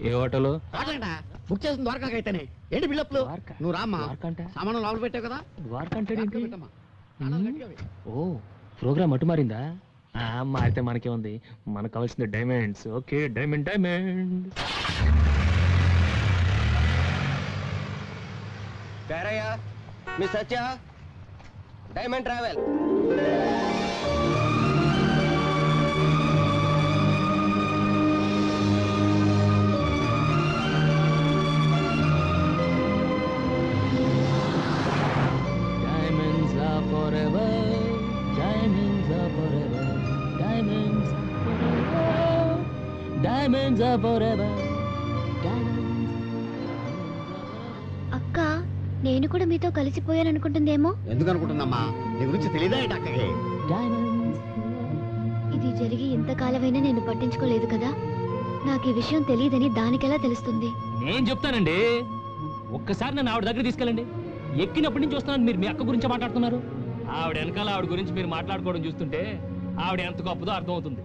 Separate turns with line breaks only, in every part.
ఏ hotel?
Book చేసిన ద్వారకా అయితేనే ఏంటి బిల్డప్లు? నువ్వు రామ్మా, సామాను లోపల పెట్టావు కదా.
ఓ ప్రోగ్రామ్ అటు మారిందా? మారితే మనకే ఉంది, మనకు కావాల్సింది diamonds. Okay diamond diamond.
Miss Satya diamond travel.
Diamonds are forever, diamonds are forever, diamonds are forever, diamonds are forever,
అక్క నేను కూడా మీతో కలిసిపోయాను అనుకుంటుందేమో.
ఎందుకు అనుకుంటుందమ్మా? నీ గురించి తెలియదా అక్కకి?
ఇది జరిగి ఇంతకాలమైనా నేను పట్టించుకోలేదు కదా. నాకు ఈ విషయం తెలియదని దానికెలా తెలుస్తుంది?
నేను చెప్తానండి. ఒక్కసారి నన్ను ఆవిడ దగ్గర తీసుకెళ్ళండి. ఎక్కినప్పటి నుంచి వస్తున్నాను, మీరు మీ అక్క గురించి మాట్లాడుతున్నారు. ఆవిడ వెనకాల ఆవిడ గురించి మీరు మాట్లాడుకోవడం చూస్తుంటే ఆవిడ ఎంత గొప్పదో అర్థమవుతుంది.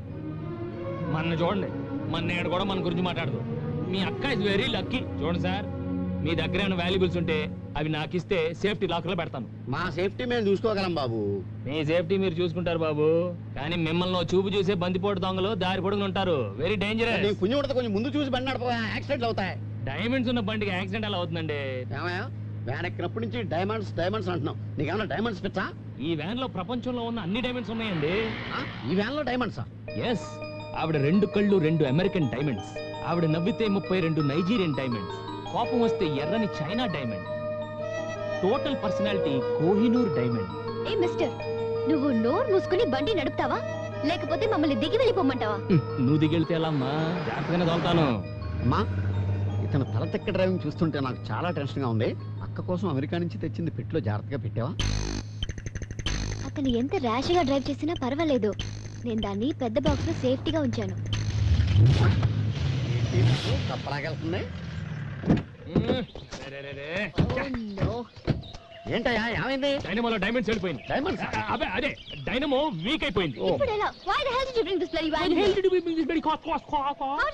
మన చూడండి, మన నేడు కూడా మన గురించి మాట్లాడదు. మీ అక్క ఇస్ వెరీ లక్కీ. చూడండి సార్, మీ దగ్గర ఏమైనా వాల్యుబుల్స్ ఉంటే అవి నాకు ఇస్తే సేఫ్టీ లాకర్లో పెడతాను.
మా సేఫ్టీ మేము చూసుకోగలం బాబు.
మీ సేఫ్టీ మీరు చూసుకుంటారు బాబు, కానీ మిమ్మల్ని చూపు చూసే బందిపోటు దొంగలు దారి పొడుగుని ఉంటారు. Very dangerous.
కొంచెం ముందు చూసి బండి నడప, యాక్సిడెంట్లు అవుతాయి.
డైమండ్స్ ఉన్న బండికి యాక్సిడెంట్ ఎలా అవుతుందండి?
వ్యాన్ ఎక్కినప్పటి నుంచి డైమండ్స్ డైమండ్స్ అంటున్నావు. నీకేమన్నా డైమండ్స్ పిచ్చా?
ఈ వ్యాన్ లో ప్రపంచంలో ఉన్న అన్ని డైమండ్స్ ఉన్నాయండి.
ఈ వ్యాన్ లో డైమండ్సా?
ఎస్. ఆవిడ 2 కళ్ళు 2 అమెరికన్ డైమండ్స్, ఆవిడ నవ్వితే 32 నైజీరియన్ డైమండ్స్, కోపం వస్తే ఎర్రని China diamond, total personality Kohinoor diamond.
ఏ మిస్టర్, నువ్వు నోరు మూసుకుని బండి నడుపుతావా లేకపోతే మమ్మల్ని దిగి వెళ్ళిపోమంటావా?
నువ్వు దిగెళ్తే ఎలా అమ్మా? జాగ్రత్తగానే తోలుతాను.
అమ్మా, ఇతను తల తెక్క డ్రైవింగ్ చూస్తుంటే నాకు చాలా టెన్షన్ గా ఉంది. అక్క కోసం అమెరికా నుంచి తెచ్చింది పెట్టులో జాగ్రత్తగా పెట్టావా?
అతను ఎంత ర్యాష్ గా డ్రైవ్ చేసినా పర్వాలేదు. నేను దాన్ని పెద్ద బాక్స్ లో సేఫ్టీగా ఉంచాను.
తప్పలాగెళ్తుంది. ఏంటయ్యా, ఏమైంది?
డైనమోలో డైమండ్స్ వెళ్ళిపోయింది.
డైమండ్స్?
అదే డైనమో వీక్ అయిపోయింది.
ఇప్పుడు ఎలా? Why the hell did you bring this bloody van?
How did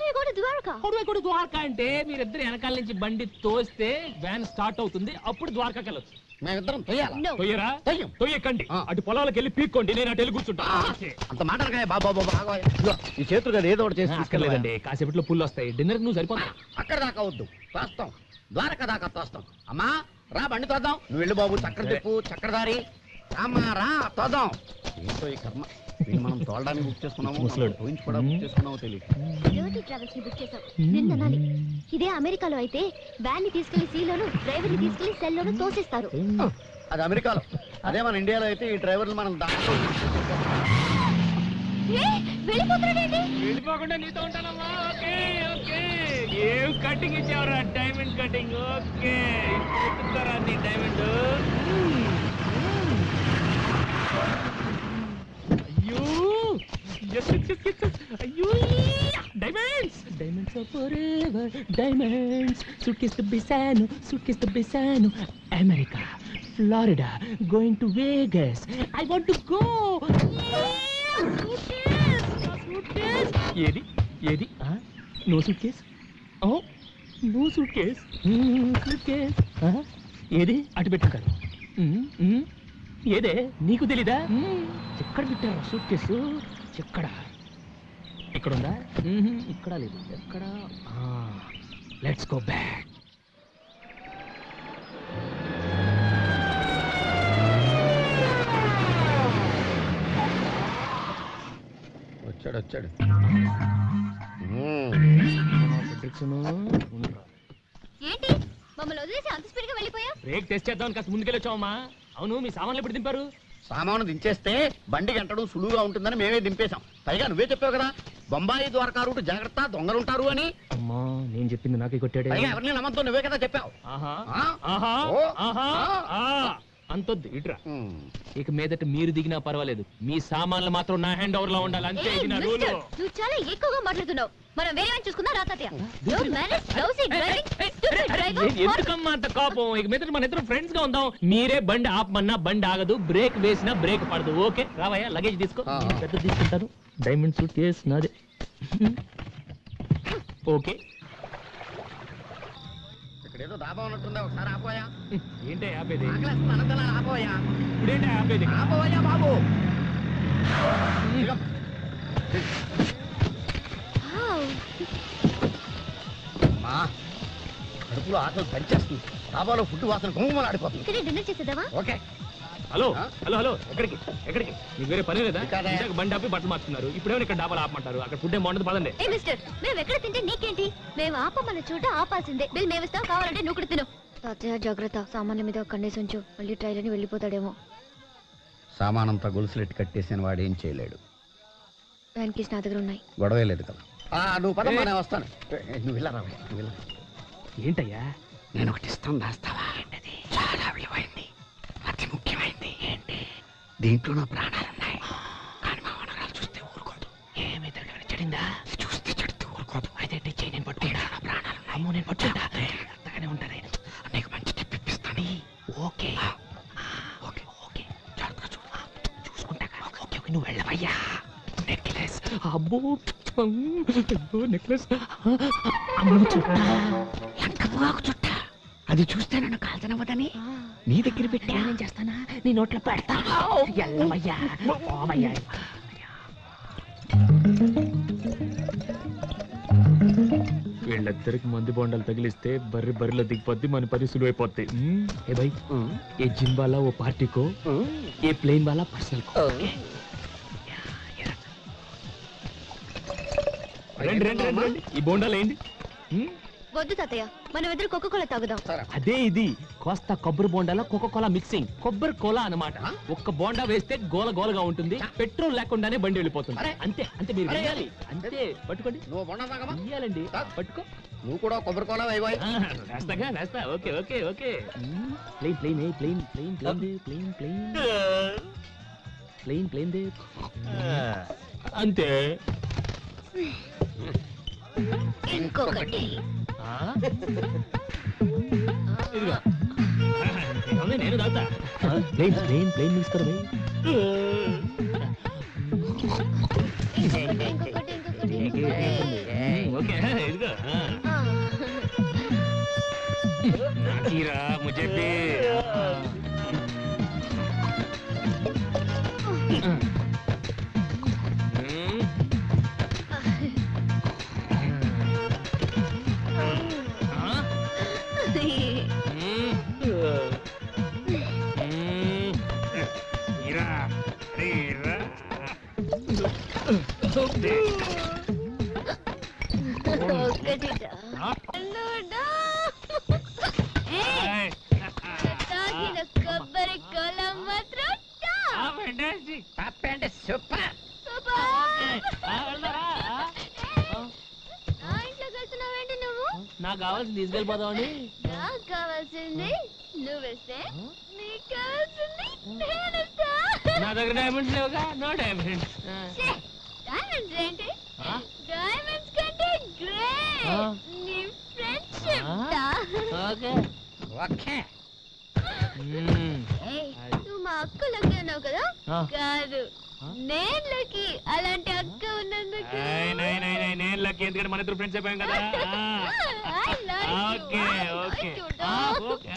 you
go to Dwarka?
How do I go to Dwarka అంటే మీరిద్దరు వెనకాల నుంచి బండి తోస్తే వ్యాన్ స్టార్ట్ అవుతుంది, అప్పుడు ద్వారకాకి వెళ్ళొచ్చు.
మేమిద్దరం తొయ్యరా?
తొయ్యకండి, అటు పొలాలకు వెళ్ళి పీక్కోండి, నేను అటు వెళ్ళి కూర్చుంటా.
అంత మాట ఈ చేతులు కదా ఏదో ఒకటి చేసి
తీసుకెళ్ళలేదండి, కాసేపట్లో పుల్లు వస్తాయి. డిన్నర్ నువ్వు సరిపోతా.
అక్కడ దాకా వద్దు, తోస్తాం. ద్వారకా దాకా తోస్తాం. అమ్మా రా, బండి తోద్దాం. నువ్వు వెళ్ళు బాబు, చక్కెర తిప్పు, చక్కెరదారి. అమ్మా రా, తోద్దాం. ఏంటో ఈ కర్మ, మనం తోలడానికి బుక్ చేసుకున్నాము, కూడా బుక్ చేసుకున్నామో తెలియదు.
ట్రావెల్స్ ని బుక్ చేసాం. నిన్ననాలి. ఇదే అమెరికాలో అయితే వ్యాన్ ని తీసుకెళ్లి సీలోను, డ్రైవర్ ని తీసుకెళ్లి సెల్ లోను తోసేస్తారు.
అది అమెరికాలో. అదే మన ఇండియాలో అయితే ఈ డ్రైవర్లు మనం దాంట్లో
వెళ్ళిపోకుండా నీతో ఉంటానమ్మా. Okay okay. ఏం కటింగ్ ఇచ్చావరా? Diamond cutting. ఓకే, ఇప్పుడు నీ డైమండ్. అయ్యో అయ్యో, diamonds diamonds are forever, diamonds. Suitcase దుబ్బేశాను, సూట్కేస్ దుబ్బేశాను. America, Florida, going to Vegas. I want to go. ఏది ఏది? No suitcase. No suitcase. Suitcase ఏది? అటు పెట్టుకుంటారు. ఏదే, నీకు తెలీదా? ఎక్కడ పెట్టారు సూట్ కేసు? ఎక్కడ? ఇక్కడుందా? ఇక్కడ లేదు. ఎక్కడ? Let's go back.
వచ్చాడు.
ఏంటి మమ్మల్ని వదిలేసి అంత స్పీడ్ గా వెళ్ళిపోయా?
బ్రేక్ టెస్ట్ చేద్దాం, కాస్త ముందుకెళ్ళొచ్చావమ్మా. అవును, మీ సామాన్లు ఎప్పుడు దింపారు?
సామాను దించేస్తే బండి గంటడం సులువుగా ఉంటుందని మేమే దింపేశాం. పైగా నువ్వే చెప్పావు కదా, బొంబాయి ద్వారకా రూట్ జాగ్రత్త, దొంగలుంటారు అని.
అమ్మా, నేను చెప్పింది నాకే కొట్టాడు.
పైగా ఎవరిని నమ్మద్దు, నువ్వే కదా చెప్పావు.
అంతొద్దు, ఇట్రా. ఇక మీదట మీరు దిగినా పర్వాలేదు, మీ సామాన్లు మాత్రం నా హ్యాండ్ ఓవర్ లో ఉండాలి, అంతే. ఇది నా రూల్.
నువ్వు చాలా ఎక్కువగా మాట్లాడుతున్నావు. మనం వేరే వాడిని చూసుకుందాం రా తాతయ్య.
ఎందుకమ్మా అంత కోపం? ఇక మీదట మన ఇద్దరు ఫ్రెండ్స్ గా ఉందాం. మీరే బండి ఆపమన్నా బండి ఆగదు, బ్రేక్ వేసినా బ్రేక్ పడదు. ఓకే రావయ్యా, లగేజ్ తీసుకో. పెద్ద తీసుకుంటాను. డైమండ్ సూట్ కేస్ నాదే. ఓకే
ఇక్కడేదో దాబా ఉన్నట్టుందా, ఒకసారి ఆపోయా.
ఏంటే ఆపేది?
ఆకలేస్తుంది, అనంతలా ఆపోయా.
ఇప్పుడేంటే ఆపేది?
ఆపోయా బాబు. అమ్మా, కడుపులో ఆకలి పనిచేస్తుంది. డాబాలో ఫుడ్ వాసన గుమ్మలు ఆడిపోతుంది.
ఇక్కడే డిన్నర్ చేసేద్దామా?
ఓకే.
హలో హలో హలో, ఎక్కడికి ఎక్కడికి? మీకు వేరే పని లేదా?
ఇక్కడే.
ఇందాక బండి ఆపి బట్టలు మార్చుకున్నారు, ఇప్పుడేమో ఇక్కడ డాబాలు ఆపమంటారు. అక్కడ ఫుడ్ ఏం బాగుంటుంది, పదండి.
ఏ మిస్టర్, మేము ఎక్కడ తింటే నీకేంటి? మేము ఆపమన్న చోట ఆపాల్సిందే. బిల్ మేము ఇస్తాం, కావాలంటే నువ్వు కూడా తిను. తాతయ్య జాగ్రత్త, సామాన్య మీద కన్నేసి ఉంచు, మళ్ళీ ట్రైల్ అని వెళ్ళిపోతాడేమో.
సామానంతా గొలుసులెట్టి కట్టేసిన వాడు ఏం చేయలేడు.
వ్యాన్ కీస్ నా దగ్గర ఉన్నాయి.
గొడవే లేదు కదా. నువ్వు పదమ్మా, నేను వస్తాను. నువ్వు వెళ్ళరా, నువ్వు వెళ్ళరా.
ఏంటయ్యా?
నేను ఒకటి ఇస్తాను, దాస్తావా? ఏంటది? చాలా విలువైంది, అతి ముఖ్యమైనది. ఏంటి? దీంట్లో నా ప్రాణాలున్నాయి. కానీ మా వనరాలు చూస్తే ఊరుకోదు. ఏమి తిరగని చెడిందా? చూస్తే చెడితే ఊరుకోదు. అయితే చెయ్యి, నేను పట్టుకుంటా. నా ప్రాణాలు అమ్మో, నేను పట్టుకుంటా. అంతగానే ఉంటానే. నీకు మంచి టిప్ ఇప్పిస్తాను. ఓకే ఓకే ఓకే, జాగ్రత్తగా చూడు. చూసుకుంటా. ఓకే ఓకే, నువ్వు వెళ్ళవయ్యా. నెక్లెస్.
అబ్బో నెక్లెస్.
చుట్ట అది చూస్తే నన్ను కాల్చనవ్వదని నీ దగ్గర పెట్టి
నేను చేస్తానా? నీ నోట్లో పెడతా. ఎల్లమయ్యా, ఓమయ్యా. వీళ్ళిద్దరికి మంది బొండాలు తగిలిస్తే బర్రెలో దిగిపోద్ది, మన పని సులువైపోద్ది. ఏ భాయ్, ఏ జిమ్ వాలా ఓ పార్టీ కో, ఏ ప్లేన్ వాలా పర్సనల్ కో. రండి రండి రండి రండి, ఈ బోండాలు ఏంటి?
వద్దు తాతయ్య, మనం ఇద్దరు కోకోకోలా తాగుదాం.
అదే ఇది కోస్తా కొబ్బరి బోండాలో కోకోకోలా మిక్సింగ్. కొబ్బరి కోలా అన్నమాట. ఒక్క బోండా వేస్తే గోల గోలగా ఉంటుంది, పెట్రోల్ లేకుండానే బండి వెళ్ళిపోతుంది. అంతే అంతే, మీరు వేయాలి అంతే. పట్టుకోండి.
నువ్వు బొండ తాగమా?
వేయాలండి, పట్టుకో.
నువ్వు కూడా కొబ్బరి కోలా వేయబోయ్.
వేస్తాగా, వేస్తా. Okay okay okay. Plain plain plain plain plain plain plain plain plain దే. అంతే.
ఇంకొకటి.
ఇదిగో నేను తాగుతా. ప్లేన్ ప్లేన్ ప్లేన్ మిక్స్ కర్ భాయ్. ఓకే ఇదిగో. నాకీరా ముझे भी.
కొబ్బరి కోలా మాత్రం
సూపర్.
వెళ్తున్నావేంటి నువ్వు?
నాకు కావాల్సింది తీసుకెళ్ళిపోదామని.
నాకు కావాల్సింది నువ్వేస్తే, నీకు కావాల్సింది నేనేస్తా.
నా దగ్గర డైమండ్స్ లేవుగా. No diamonds.
డైమండ్స్ ఏంటి? డైమండ్స్ కంటే గ్రేట్ నీ ఫ్రెండ్షిప్.
Okay
okay.
నువ్వు మా అక్క లక్కీ అన్నావు కదా?
ఆ.
కాదు, నేను లక్కీ. అలాంటి అక్క ఉన్నందుకు.
నేను లక్కీ, ఎందుకంటే మన ఇద్దరు ఫ్రెండ్స్ అయిపోయాం కదా.
I love you.
Okay
I
okay
like you, dog.
Okay.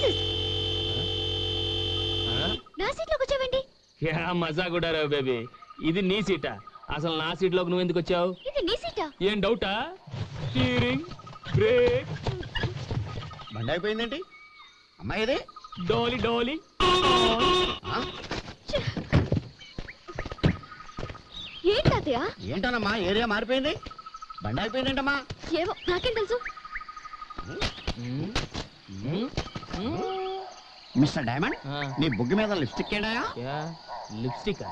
This నా సీట్లో కూర్చోవండి.
యా మజా కూడా రావు బేబీ. ఇది నీ సీటా? అసలు నా సీట్లోకి నువ్వు ఎందుకు వచ్చావు?
ఇది నీ సీటా?
ఏం డౌటా? Steering, brake.
బండి అయిపోయిందేంటి? అమ్మాయి ఇది
డోలి డోలి.
ఏంటి తాతయ్య?
ఏంటనమ్మా ఏరియా మారిపోయింది, బండి అయిపోయిందేంటమ్మా?
ఏవో నాకేం తెలుసు.
మిస్టర్ డైమండ్, నీ బుగ్గి మీద లిప్స్టిక్ ఏంటా?
లిప్స్టిక్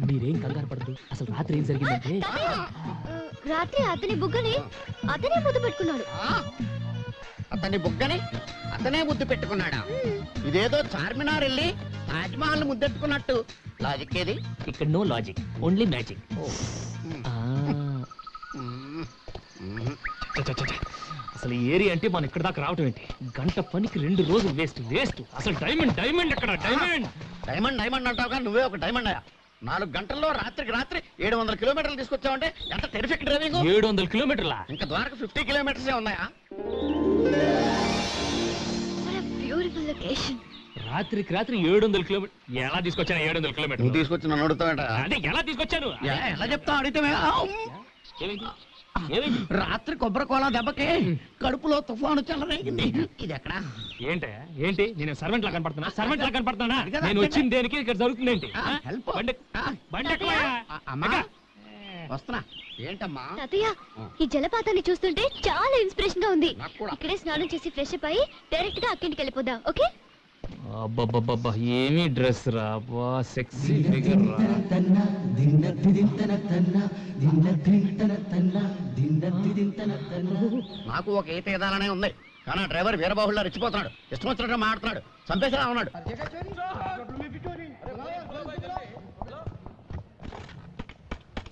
మీరేం కంగారు పడదు. అసలు రాత్రి ఏం జరిగిందంటే
రాత్రి అతని బుగ్గని అతనే ముద్దు పెట్టుకున్నాడు.
అతని బుగ్గని అతనే ముద్దు పెట్టుకున్నాడా? ఇదేదో చార్మినార్ వెళ్ళి తాజ్మహల్ ముద్దెట్టుకున్నట్టు. లాజిక్ ఏది?
ఇక్కడ నో లాజిక్, ఓన్లీ మ్యాజిక్. అసలు ఈ ఏరియా అంటే మనం ఇక్కడ దాకా రావటం ఏంటి? గంట పనికి 2 రోజులు వేస్ట్ వేస్ట్. అసలు డైమండ్ డైమండ్ ఎక్కడ? డైమండ్
డైమండ్ డైమండ్ అంటావుగా, నువ్వే ఒక డైమండ్ అయ్యా. 4 గంటల్లో రాత్రికి రాత్రి 700 కిలోమీటర్లు తీసుకొచ్చావంటే ఎంత టెరిఫిక్ డ్రైవింగ్.
700 కిలోమీటర్లా?
ఇంకా ద్వారకు 50 కిలోమీటర్సే ఉన్నాయా?
Beautiful location.
రాత్రికి రాత్రి 700 కిలోమీటర్ ఎలా తీసుకొచ్చాను? 700
నువ్వు
కిలోమీటర్
తీసుకొచ్చి నన్ను అడుగుతావేంట?
అదే ఎలా తీసుకొచ్చాను?
ఎలా చెప్తావు అడిగితే?
ఏమైంది? ఏమైంది?
రాత్రి కొబ్బరి కోలా దెబ్బకి కడుపులో తుఫాను చెలరేగింది. ఇది ఎక్కడ?
ఏంటే ఏంటి? నేను సర్వెంట్ లా కనపడుతున్నా? సర్వెంట్ లా కనపడుతున్నా? నేను వచ్చింది దేనికి? ఇక్కడ జరుగుతుంది ఏంటి?
హెల్ప్.
బండి ఎక్కవయ్యా?
అమ్మా వస్తున్నా. ఏంటమ్మా?
తాతయ్య, ఈ జలపాతాన్ని చూస్తుంటే చాలా ఇన్స్పిరేషన్ గా ఉంది.
నాకు కూడా.
ఇక్కడే స్నానం చేసి ఫ్రెష్ అప్ అయ్యి డైరెక్ట్ గా అక్కింటికి వెళ్ళిపోదాం. ఓకే?
అబ్బబ్బబ్బబ్బా, ఏమి డ్రెస్ రా బా, సెక్సీ ఫిగర్ రా.
నాకు ఒక ఈత ఎదాలనే ఉంది, కానీ ఆ డ్రైవర్ వీరబాహుళ్ళ రెచ్చిపోతున్నాడు. ఇష్టం వచ్చినట్టు మాట్లాడుతున్నాడు. చంపేసేలా ఉన్నాడు.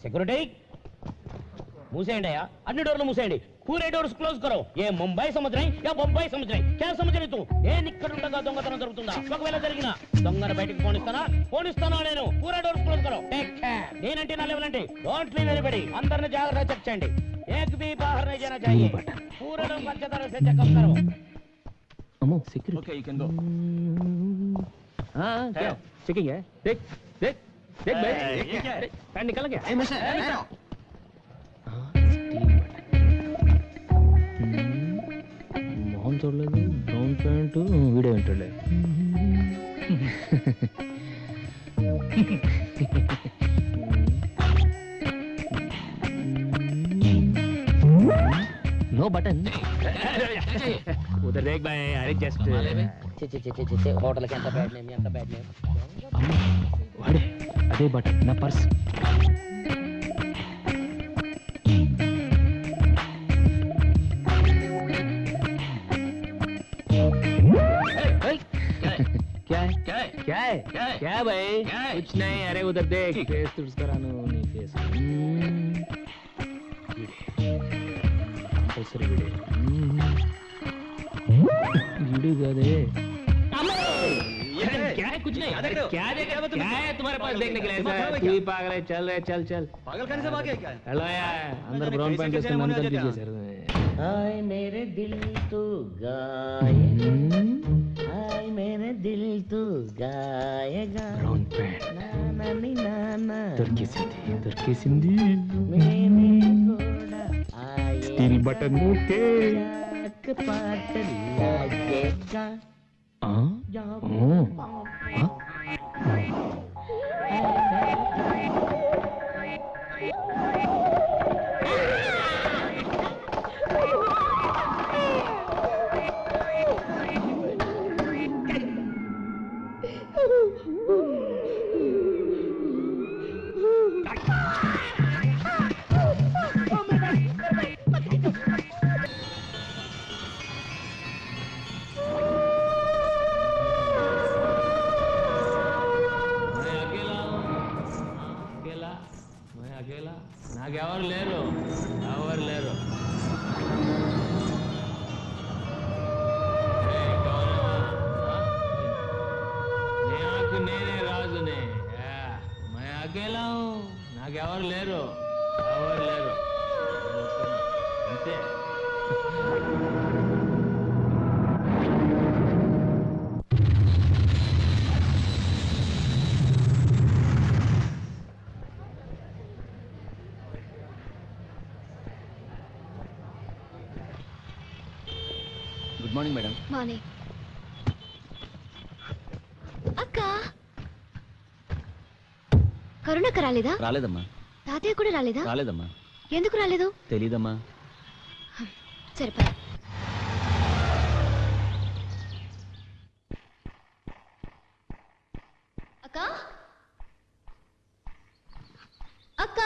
సెక్యూరిటీ మూసేయండి అయ్యా, అన్ని డోర్లు మూసేయండి. పూరే డోర్స్ క్లోజ్ కరో. ఏ ముంబై సముద్ర नहीं या బొంబాయి సముద్ర नहीं, क्या समझ रही तू? ఏ ఇక్కడ ఉండగా దొంగతనం జరుగుతుందా? ఒకవేళ జరిగినా దొంగను బయటికి పోనిస్తానా నేను? పూరే డోర్స్ క్లోజ్ కరో. Take care. నేనంటే నా లెవెల్ అంటే డోంట్ లీవ్ ఎనీబడీ. అందరిని జాగ్రత్తగా చెక్ చేయండి. ఏక్ भी बाहर नहीं जाना चाहिए. पूरे लोग अच्छे तरह से चेकअप करो.
अमो security okay you can go. हां क्या चेकिंग है? देख देख देख भाई, ये क्या है? पैन निकल गया. ए मिस्टर మొహం చూడలేదు, బ్రౌన్ ప్యాంటు, వీడియో వింటలే. No button. उधर देख भाई, अरे जस्ट
హోటల్కి ఎంత బ్యాడ్ నేమ్, ఎంత బ్యాడ్ నేమ్.
వాడే అదే బటన్, నా పర్స్. क्या है क्या है क्या है क्या है भाई? कुछ नहीं. अरे उधर देख, फेस तुझ करानो नहीं फेस. कंपल्सरी वीडियो कादे. क्या है? कुछ नहीं. क्या है तुम्हारे पास देखने के लिए? तू ही पागल है. चल रहे, चल चल.
पागल खाने से भागे क्या?
हेलो यार, अंदर ब्राउन पैंट वेసుకొని నన్ను కనిపించేశారు.
हाय मेरे दिल तू गाए, हाय मेरे दिल तू गाएगा.
బ్రౌన్ ప్యాంట్
నానని నానా
దొరికేసింది.
మేమే కూడా ఆయే
స్టీల్ బటన్ ఓకే.
చాక్ పాట లాగేగా.
అకేలా నాకెవరు లేరు, ఎవరు లేరు అంతే.
Good morning madam.
మార్నింగ్. అక్క కరుణక్క రాలేదా?
రాలేదమ్మా.
తాతయ్య కూడా రాలేదా?
రాలేదమ్మా.
ఎందుకు రాలేదు?
తెలీదమ్మా.
సరిపా. అక్క అక్క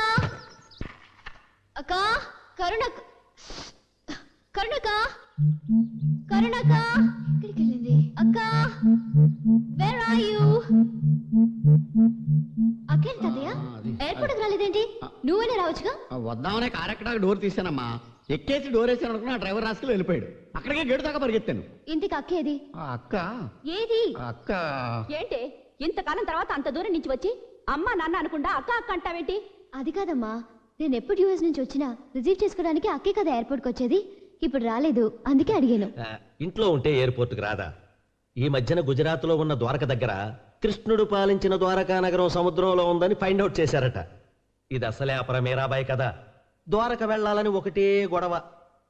అక్క కరుణక్క కరుణక్క కరుణక్క ఎక్కడికి వెళ్ళింది? అక్క వేర్ ఆర్ యు? అక్కేంటి తాతయ్య ఎయిర్పోర్ట్కి రాలేదేంటి? నువ్వేనే రావచ్చుగా.
వద్దామనే కార్ ఎక్కడ డోర్ తీసానమ్మా. ఎక్కేసి డోర్ వేసాను అనుకున్నా డ్రైవర్ రాసుకుని వెళ్ళిపోయాడు. అక్కడికే గేటు దాకా పరిగెత్తాను.
ఇంటికి అక్కేది?
అక్క
ఏది?
అక్క
ఏంటి ఇంతకాలం తర్వాత అంత దూరం నుంచి వచ్చి అమ్మ నాన్న అనకుండా అక్క అక్క అంటావేంటి?
అది కాదమ్మా, నేను ఎప్పుడు యూఎస్ నుంచి వచ్చినా రిసీవ్ చేసుకోవడానికి అక్కే కదా ఎయిర్పోర్ట్కి వచ్చేది. ఇప్పుడు రాలేదు, అందుకే అడిగాను.
ఇంట్లో ఉంటే ఎయిర్పోర్ట్కి రాదా? ఈ మధ్యన గుజరాత్లో ఉన్న ద్వారక దగ్గర కృష్ణుడు పాలించిన ద్వారకా నగరం సముద్రంలో ఉందని ఫైండ్ అవుట్ చేశారట. ఇది అసలే అపర మీరాబాయి కదా. ద్వారక వెళ్ళాలని ఒకటే గొడవ.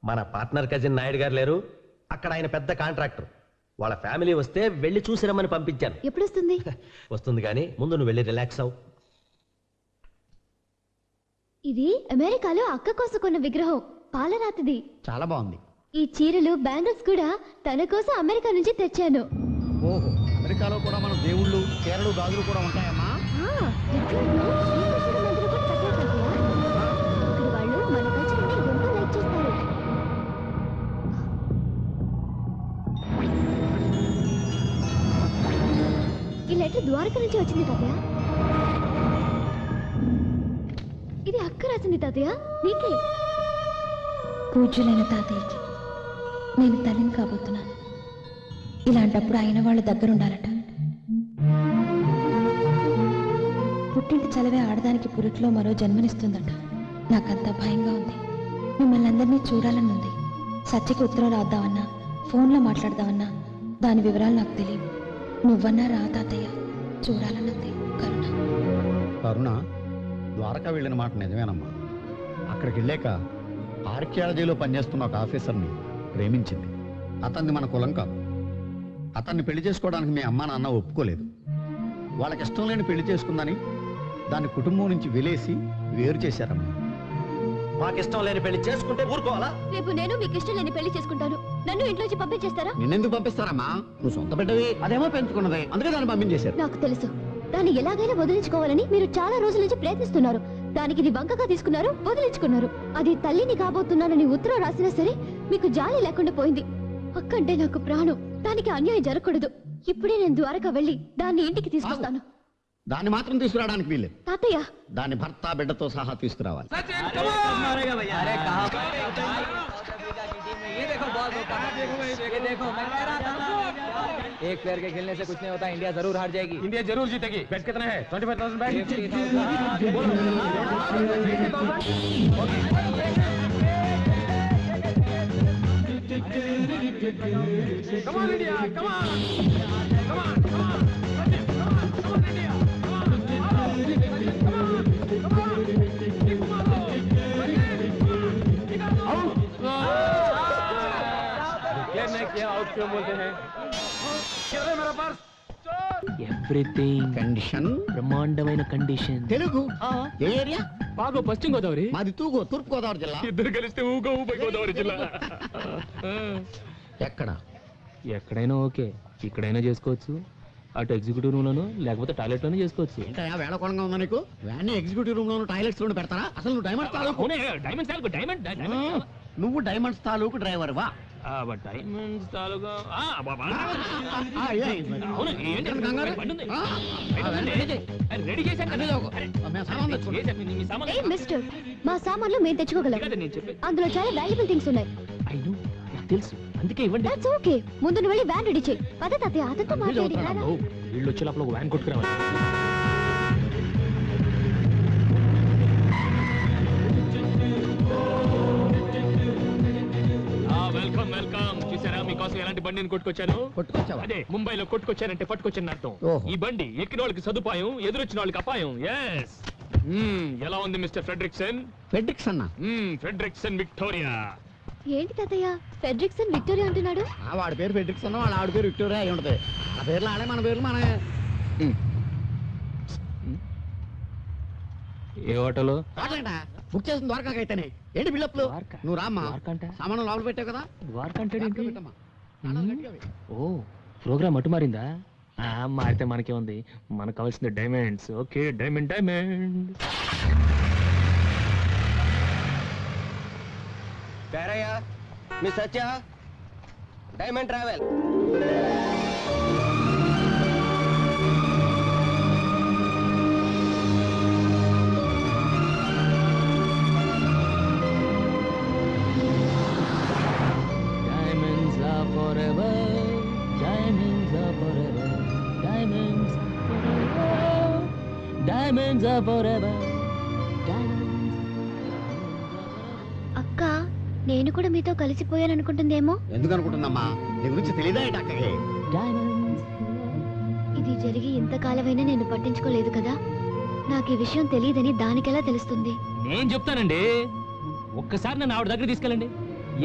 మన పార్ట్నర్ కజిన్ నాయుడు గారు లేరు, అక్కడ ఆయన పెద్ద కాంట్రాక్టర్. వాళ్ళ ఫ్యామిలీ వస్తే వెళ్ళి చూసి రమ్మని పంపించాను.
ఎప్పుడు వస్తుంది?
వస్తుంది కానీ ముందు నువ్వు వెళ్ళి రిలాక్స్ అవు.
ఇది అమెరికాలో అక్క కోసం కొన్న విగ్రహం, పాలరాతిది.
చాలా బాగుంది.
ఈ చీరలు బ్యాంగిల్స్ కూడా తన కోసం అమెరికా నుంచి తెచ్చాను.
ఓహో, అమెరికాలో కూడా మన దేవుళ్ళు చీరలు గాజులు కూడా ఉంటాయమ్మా.
రికార్డులో శ్రీకృష్ణుడి మందిరం కూడా కట్టారు తాతయ్య. అక్కడ వాళ్ళు మన కల్చర్ని ఎంతో లైక్ చేస్తారు. ఈ లెటర్ ద్వారక నుంచి వచ్చింది తాతయ్య. ఇది అక్క రాసింది తాతయ్య, నీకే.
పూజ్యులైన తాతయ్యకి నేను తల్లిని కాబోతున్నాను. ఇలాంటప్పుడు అయిన వాళ్ళ దగ్గర ఉండాలట. పుట్టింటి చలవే ఆడదానికి పురిట్లో మరో జన్మనిస్తుందట. నాకంత భయంగా ఉంది. మిమ్మల్ని అందరినీ చూడాలని ఉంది. సత్యకి ఉత్తరం రాద్దామన్నా, ఫోన్లో మాట్లాడదామన్నా దాని వివరాలు నాకు తెలియదు. నువ్వన్నా రా తాతయ్య, చూడాలన్నది కరుణ.
కరుణ ద్వారకా వెళ్ళిన మాట నిజమేనమ్మా. అక్కడికి వెళ్ళాక ఆర్కియాలజీలో పనిచేస్తున్న ఒక ఆఫీసర్ని ప్రేమించింది. అతన్ని మన కులం కాదు. అతన్ని పెళ్లి చేసుకోవడానికి మీ అమ్మా నాన్న ఒప్పుకోలేదు. వాళ్ళకి ఇష్టం లేని పెళ్లి చేసుకుందని దాని కుటుంబం నుంచి వెలేసి వేరు చేశారమ్మా.
మాకిష్టం లేని పెళ్లి చేసుకుంటే ఊరుకోవాలా?
రేపు నేను మీకు ఇష్టం లేని పెళ్లి చేసుకుంటాను. నన్ను ఇంట్లోంచి పంపించేస్తారా?
నిన్నెందుకు పంపిస్తారమ్మా? నువ్వు సొంత బిడ్డవి, అదేమో పెంచుకున్నదే, అందుకే దాన్ని పంపించేశారు.
నాకు తెలుసు, దాన్ని ఎలాగైనా వదిలించుకోవాలని మీరు చాలా రోజుల నుంచి ప్రయత్నిస్తున్నారు. దానికి ఇది వంకగా తీసుకున్నారు, వదిలించుకున్నారు. అది తల్లిని కాబోతున్నానని ఉత్తరం రాసినా సరే మీకు జాలి లేకుండా పోయింది. అక్కంటే నాకు ప్రాణం. దానికి అన్యాయం జరగకూడదు. ఇప్పుడే నేను ద్వారకా వెళ్ళి దాన్ని ఇంటికి తీసుకొస్తాను.
దాన్ని మాత్రం తీసుకురావడానికి వీల్లేదు.
తాతయ్య,
దాని భర్త బిడ్డతో సహా తీసుకురావాలి.
एक प्लेयर के खेलने से कुछ नहीं होता. इंडिया जरूर हार जाएगी. इंडिया जरूर जीतेगी. बेट कितना है? 25,000 bat. Come on India, come on, come on, come on, come on India, come on, come on, out क्यों बोलते हैं? मेरा पर्स.
ఎవ్రీథింగ్
కండిషన్
బ్రహ్మాండమైన కండిషన్.
తెలుగు ఏ ఏరియా?
బాగో పశ్చిమ గోదావరి.
మాది తూగు తూర్పు గోదావరి జిల్లా.
ఇద్దరు కలిస్తే ఊగో ఊపై గోదావరి జిల్లా.
ఎక్కడ?
ఎక్కడైనా ఓకే, ఇక్కడైనా చేసుకోవచ్చు. అటు ఎగ్జిక్యూటివ్ రూమ్ లోను లేకపోతే టాయిలెట్ లోనే చేసుకోవచ్చు.
ఏంటయ్యా వేళకోళంగా ఉందా నీకు? వ్యాన్ ఎగ్జిక్యూటివ్ రూమ్ లోను టాయిలెట్స్ లోను పెడతారా? అసలు నువ్వు డైమండ్స్ తాలూకు నువ్వు డైమండ్స్ తాలూకు డ్రైవర్ వా?
డైమండ్స్ తాలూకా రెడీ
ఏ మిస్టర్, మా సామాన్లు మేము తెచ్చుకోగలం. అందులో చాలా వాల్యుబుల్ థింగ్స్ ఉన్నాయి.
తెలుసు, అందుకే ఇవ్వండి.
That's okay. ముందు నువ్వు వెళ్ళి వ్యాన్ రెడీ చేయి. పద తాతయ్య, అతనితో మాట్లాడి.
వీళ్ళు వచ్చే లోపల ఒక వ్యాన్ కొట్టుకురావాలి. ఎలాంటి బండిని కొట్టుకొచ్చాను?
కొట్టుకొచ్చావా?
అదే ముంబైలో కొట్టుకొచ్చానంటే పట్టుకొచ్చాను అర్థం.
ఓహో.
ఈ బండి ఎక్కిన వాళ్ళకి సదుపాయం, ఎదురొచ్చిన వాళ్ళకి అపాయం. ఎస్. ఎలా ఉంది మిస్టర్ ఫ్రెడ్రిక్సన్?
ఫెడ్రిక్స్ అన్న
ఫ్రెడ్రిక్సన్ విక్టోరియా.
ఏంటి తాతయ్య ఫెడ్రిక్సన్ విక్టోరియా అంటున్నాడు?
వాడి పేరు ఫెడ్రిక్స్ అన్న, వాళ్ళ ఆవిడ పేరు విక్టోరియా అయి ఉంటది. ఆ పేర్లు ఆడే, మన పేర్లు మన.
ఏ హోటల్?
బుక్ చేసిన ద్వారకా అయితేనే ఏంటి బిల్డప్లు?
ద్వారకా?
నువ్వు రామ్మా,
ద్వారకా అంటే?
సామాను లోపల పెట్టావు కదా.
ద్వారకా అంటే ఏంటి?
పెట్టమ్మా.
ఓ ప్రోగ్రామ్ అటు మారిందా? మారితే మనకే ఉంది, మనకు కావాల్సింది diamonds. Okay diamond diamond.
Perayya me Satya diamond travel.
Diamonds are forever. Diamonds are forever. Diamonds forever. Diamonds are forever.
అక్క నేను కూడా మీతో కలిసిపోయాను అనుకుంటుందేమో.
ఎందుకు అనుకుంటుందమ్మా? నీ గురించి తెలియదా ఏంటి అక్కకి?
Diamonds.
ఇది జరిగి ఇంతకాలమైనా నేను పట్టించుకోలేదు కదా. నాకు ఈ విషయం తెలియదని దానికెలా తెలుస్తుంది?
నేను చెప్తానండి, ఒక్కసారి నన్ను ఆవిడ దగ్గర తీసుకెళ్ళండి.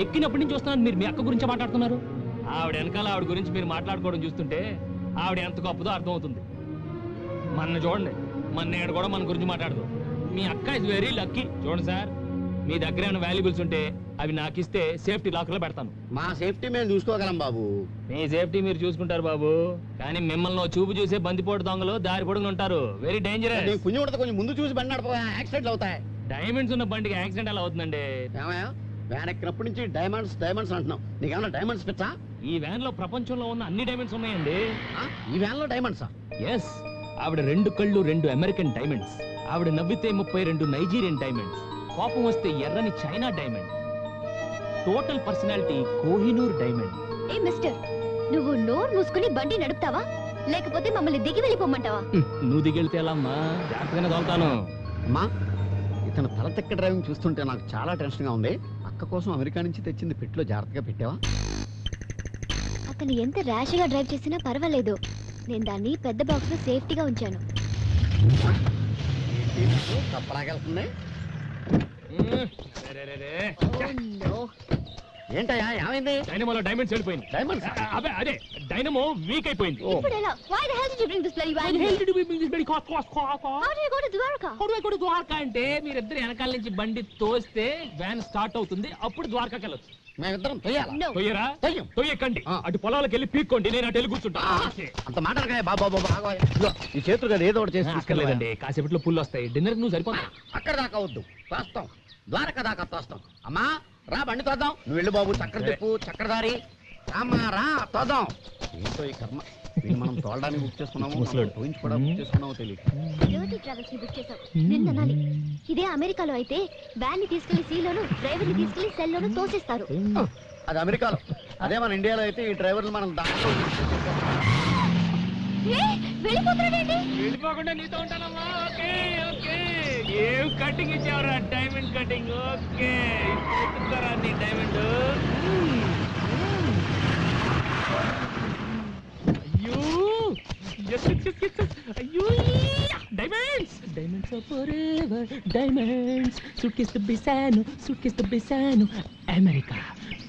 ఎక్కినప్పటి నుంచి చూస్తున్నాను మీరు మీ అక్క గురించి మాట్లాడుతున్నారు. ఆవిడ వెనకాల ఆవిడ గురించి మీరు మాట్లాడుకోవడం చూస్తుంటే ఆవిడ ఎంత గొప్పదో అర్థమవుతుంది. మన చూడండి, మన నేడు కూడా మన గురించి మాట్లాడదు. మీ అక్క ఇస్ వెరీ లక్కీ. చూడండి సార్, మీ దగ్గర ఏమైనా వాల్యుబుల్స్ ఉంటే అవి నాకు ఇస్తే సేఫ్టీ లాకర్లో పెడతాను.
మా సేఫ్టీ మేము చూసుకోగలం బాబు.
మీ సేఫ్టీ మీరు చూసుకుంటారు బాబు, కానీ మిమ్మల్ని చూపు చూసే బందిపోటు దొంగలు దారి పొడుగున ఉంటారు. Very dangerous.
పుణ్యం ఉంటుంది, కొంచెం ముందు చూసి బండి నడప, యాక్సిడెంట్లు అవుతాయి.
డైమండ్స్ ఉన్న బండికి యాక్సిడెంట్ ఎలా అవుతుందండి?
ఏమయ్యా, వ్యాన్ ఎక్కినప్పటి నుంచి డైమండ్స్ డైమండ్స్ అంటున్నావు. నీకేమన్నా డైమండ్స్ పిచ్చా?
ఈ వ్యాన్ లో ప్రపంచంలో ఉన్న అన్ని డైమండ్స్ ఉన్నాయండి.
ఈ వ్యాన్ లో డైమండ్సా?
ఎస్. ఆవిడ 2 కళ్ళు 2 అమెరికన్ డైమండ్స్. ఆవిడ నవ్వితే 32 నైజీరియన్ డైమండ్స్. కోపం వస్తే ఎర్రని China diamond. Total personality Kohinoor diamond.
ఏ మిస్టర్, నువ్వు నోరు మూసుకుని బండి నడుపుతావా లేకపోతే మమ్మల్ని దిగి వెళ్ళిపోమంటావా?
నువ్వు దిగెళ్తే ఎలా అమ్మా? జాగ్రత్తగానే తోలుతాను.
అమ్మా, ఇతను తల తెక్క డ్రైవింగ్ చూస్తుంటే నాకు చాలా టెన్షన్ గా ఉంది. అక్క కోసం అమెరికా నుంచి తెచ్చింది పెట్టిలో జాగ్రత్తగా పెట్టావా?
అతను ఎంత ర్యాష్ గా డ్రైవ్ చేసినా పర్వాలేదు. నేను దాన్ని పెద్ద బాక్స్ లో సేఫ్టీగా ఉంచాను.
తప్పలాగెళ్తుంది. ఏంటయ్యా, ఏమైంది?
డైనమోలో డైమండ్స్ వెళ్ళిపోయింది.
డైమండ్స్?
అదే అదే, డైనమో వీక్ అయిపోయింది.
ఇప్పుడు ఎలా? Why the hell did you bring this bloody van here? How do you go to Dwarka?
అంటే మీరిద్దరు వెనకాల నుంచి బండి తోస్తే వ్యాన్ స్టార్ట్ అవుతుంది, అప్పుడు ద్వారకాకి వెళ్ళొచ్చు.
మేమిద్దరం తొయ్యాలా?
No.
తొయ్యరా?
తొయ్యం.
తొయ్యకండి, అటు పొలాలకు వెళ్ళి పీక్కోండి, నేను అటు వెళ్ళి కూర్చుంటా.
అంత మాటలకాయ బాబా బాగా ఈ చేతులు కదా ఏదో ఒకటి చేసి తీసుకెళ్ళలేదండి.
అక్కర్లేదండి, కాసేపట్లో పుల్లు వస్తాయి. డిన్నర్ నువ్వు సరిపోతా.
అక్కడ దాకా వద్దు, తోస్తాం. ద్వారకా దాకా తోస్తాం. అమ్మా రా, బండి తోద్దాం. నువ్వు వెళ్ళు బాబు, చక్ర తిప్పు, చక్రధారి. అమ్మా రా, తోద్దాం. ఏంటో ఈ కర్మ, దీన్ని మనం తోలడానికి బుక్ చేసుకున్నాము,
ముసలోడు.
పోయించి కూడా బుక్ చేసుకున్నాము తెలియదు.
Dirty Travels ని బుక్ చేసావు. నిన్న అనాలి. ఇదే అమెరికాలో అయితే వ్యాన్ ని తీసుకెళ్లి సీలోను, డ్రైవర్ ని తీసుకెళ్లి సెల్లోను తోసేస్తారు.
అది అమెరికాలో. అదే మన ఇండియాలో అయితే ఈ డ్రైవర్లు మనం దాంట్లో
వెళ్ళిపోతున్నాడేంటి?
వెళ్ళిపోకుండా నీతో ఉంటానమ్మా. Okay okay. ఏం కటింగ్ ఇచ్చావురా? Diamond cutting. ఓకే, ఇస్తారా నీ డైమండ్? అయ్యో అయ్యో, diamonds forever. Diamonds. Suitcase బిసాను America,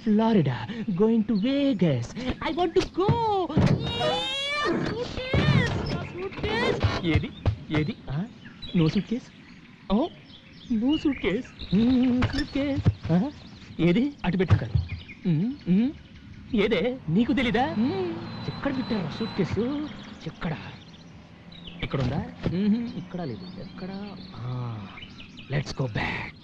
Florida, going to Vegas. I want to go. ఏది ఏది? No suitcase. Oh no suitcase. Suitcase ఏది? అటు పెట్టుకుంటారు. ఏదే, నీకు తెలీదా? ఎక్కడ పెట్టారు సూట్ కేసు? ఎక్కడ? ఇక్కడ ఉందా? ఇక్కడ లేదు. ఎక్కడ? Let's go back.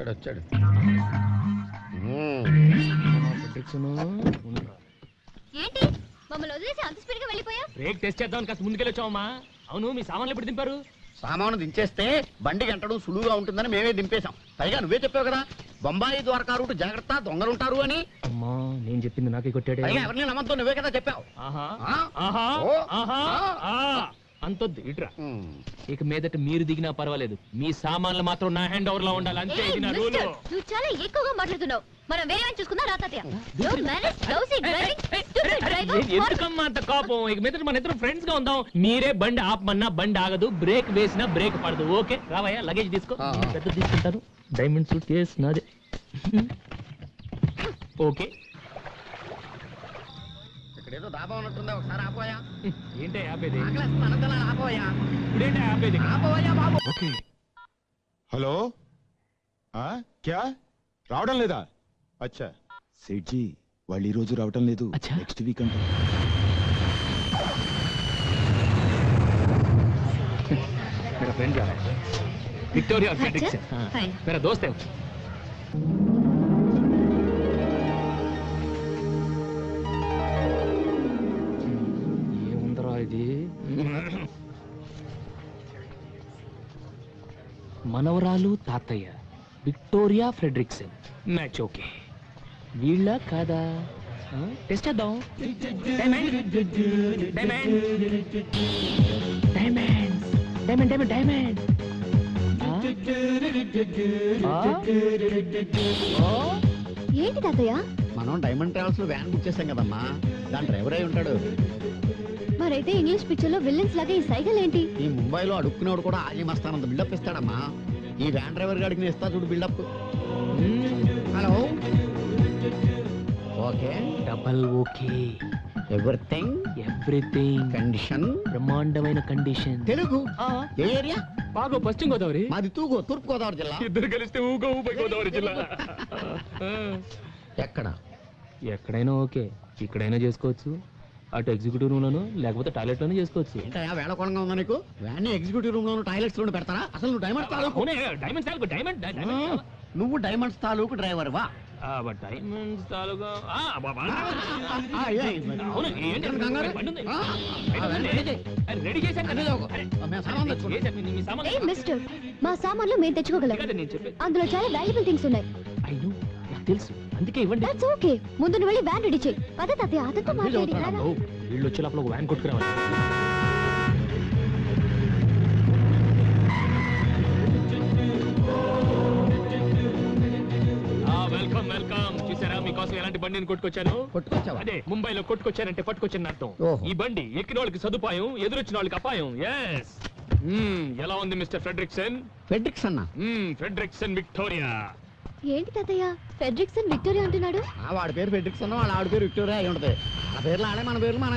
వచ్చాడు.
ఏంటి మమ్మల్ని వదిలేసి అంత స్పీడ్ గా వెళ్ళిపోయా?
బ్రేక్ టెస్ట్ చేద్దాం, కాస్త ముందుకెళ్ళొచ్చావమ్మా. అవును, మీ సామాన్లు ఎప్పుడు దింపారు?
సామాను దించేస్తే బండి గంటడం సులువుగా ఉంటుందని మేమే దింపేశాం. పైగా నువ్వే చెప్పావు కదా, బొంబాయి ద్వారకా రూట్ జాగ్రత్త, దొంగలుంటారు అని.
అమ్మా, నేను చెప్పింది నాకే కొట్టాడే.
పైగా ఎవరిని నమ్మతో నువ్వే కదా చెప్పావు.
ఆహా
ఆ?
ఆహా
ఓ?
ఆహా
ఆ?
ఆ అంతొద్దు ఇట్రా. ఇక మీదట మీరు దిగినా పర్వాలేదు, మీ సామాన్లు మాత్రం నా హ్యాండ్ ఓవర్ లో ఉండాలి, అంతే. ఇది నా రూల్.
నువ్వు చాలా ఎక్కువగా మాట్లాడుతున్నావు. మనం వేరే ఆయన చూసుకుందాం రా తాతయ్య.
ఎందుకమ్మా అంత కోపం? ఇక మీదట మన ఇద్దరం ఫ్రెండ్స్ గా ఉందాం. మీరే బండి ఆపమన్నా బండి ఆగదు, బ్రేక్ వేసినా బ్రేక్ పడదు. ఓకే రావయ్యా, లగేజ్ తీసుకో. పెద్ద తీసుకుంటాను. డైమండ్ సూట్ కేసు నాదే. ఓకే.
ఇక్కడేదో దాబా ఉన్నట్టుందా, ఒకసారి ఆపోయా.
ఏంటే ఆపేది?
ఆపోయా,
ఇప్పుడేంటే ఆపేది?
ఆపోయా బాబు.
ఓకే. హలో క్యా రావడం లేదా? అచ్చా సేట్జీ వాళ్ళు ఈ రోజు రావటం లేదు,
అచ్చా.
నెక్స్ట్ వీక్ అంట.
मेरा फ्रेंड जा रहा है, विक्टोरिया फ्रेडरिक्सन.
हाय.
मेरा दोस्त है. ఏముందరా ఇది? మనవరాలు తాతయ్య విక్టోరియా ఫ్రెడరిక్సన్ మ్యాచ్. ఓకే, వీళ్ళ కాదా? టెస్ట్ చేద్దాం. Diamond diamond diamond diamond diamond diamond.
ఏంటి తాతయ్య?
మనం డైమండ్ ట్రావెల్స్ లో వ్యాన్ బుక్ చేసాం కదమ్మా, దాని డ్రైవర్ అయి ఉంటాడు.
మరైతే ఇంగ్లీష్ పిక్చర్ లో విల్లన్స్ లాగా ఈ సైకిల్ ఏంటి?
ఈ ముంబైలో అడుక్కునేవాడు కూడా ఆజీ మస్తానంత బిల్డప్ ఇస్తాడమ్మా. ఈ వ్యాన్ డ్రైవర్ గాడికి నేను ఇస్తా చూడు buildup. Hello. Okay,
double okay,
everything
everything,
condition,
బ్రహ్మాండమైన కండిషన్.
తెలుగు ఏ ఏరియా?
బాగా పశ్చిమ గోదావరి.
మాది తూగు, తూర్పు గోదావరి జిల్లా.
ఇద్దరు కలిస్తే ఊగో ఊపై గోదావరి జిల్లా.
ఎక్కడ?
ఎక్కడైనా ఓకే, ఇక్కడైనా చేసుకోవచ్చు. అటు ఎగ్జిక్యూటివ్ రూమ్ లోను లేకపోతే టాయిలెట్ లోనే చేసుకోవచ్చు.
ఏంటయ్యా వేళకోళంగా ఉందా నీకు? వ్యాన్ ఎగ్జిక్యూటివ్ రూమ్ లోను టాయిలెట్స్ లోను పెడతారా? అసలు నువ్వు డైమండ్స్ తాలూకు
డైమండ్స్ తాలూకు డైమండ్
నువ్వు డైమండ్స్ తాలూకు డ్రైవర్ వా?
డైమండ్స్ తాలూకా రెడీ చేశాను.
ఏ మిస్టర్, మా సామాన్లు మేము తెచ్చుకోగలం.
నేను చెప్పేది
అందులో చాలా వాల్యుబుల్ థింగ్స్ ఉన్నాయి.
అయ్యో నాకు తెలుసు, అందుకే ఇవ్వండి.
That's okay. ముందు నువ్వు వెళ్ళి వ్యాన్ రెడీ చేయి. పద తాతయ్య, అతనితో మాట్లాడి రారా.
వీళ్ళు వచ్చే లోపల ఒక వ్యాన్ కొట్టుకురావాలి. Welcome welcome. చూసారా మీకోసం ఎలాంటి బండిని కొట్టుకొచ్చాను?
కొట్టుకొచ్చావా?
అదే ముంబైలో కొట్టుకొచ్చానంటే పట్టుకొచ్చాను అర్థం.
ఓహో.
ఈ బండి ఎక్కిన వాళ్ళకి సదుపాయం, ఎదురొచ్చిన వాళ్ళకి అపాయం. ఎస్. ఎలా ఉంది మిస్టర్ ఫ్రెడరిక్సన్?
ఫెడ్రిక్స్ అన్న.
Frederiksen Victoria.
ఏంటి తాతయ్య ఫ్రెడరిక్సన్ విక్టోరియా అంటున్నాడు?
వాడి పేరు ఫెడ్రిక్స్ అన్న, వాళ్ళ ఆవిడ పేరు విక్టోరియా అయి ఉంటది. ఆ పేర్లు ఆడే, మన పేర్లు మన.